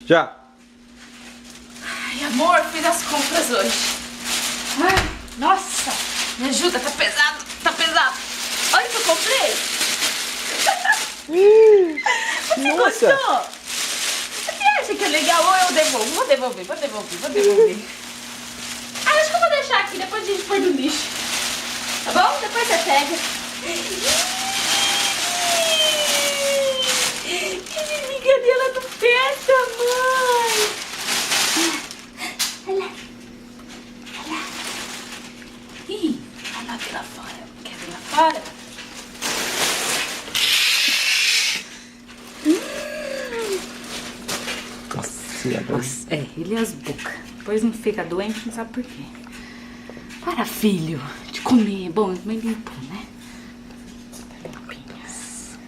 Já. Ai, amor, fiz as compras hoje. Ai, nossa, me ajuda, tá pesado, tá pesado. Olha o que eu comprei. Você Nossa. gostou? Você acha que é legal ou eu devolvo? Vou devolver. Ah, acho que eu vou deixar aqui, depois a gente põe no lixo. Tá bom? Depois você pega. Que amiga dela do pé, mãe. Olha lá. Olha lá. Ih, olha lá lá fora. Quer ver lá fora? Nossa, ele é as bocas. Depois não fica doente, não sabe por quê. Para, filho, de comer. É bom, mas limpo, né? Limpinhas.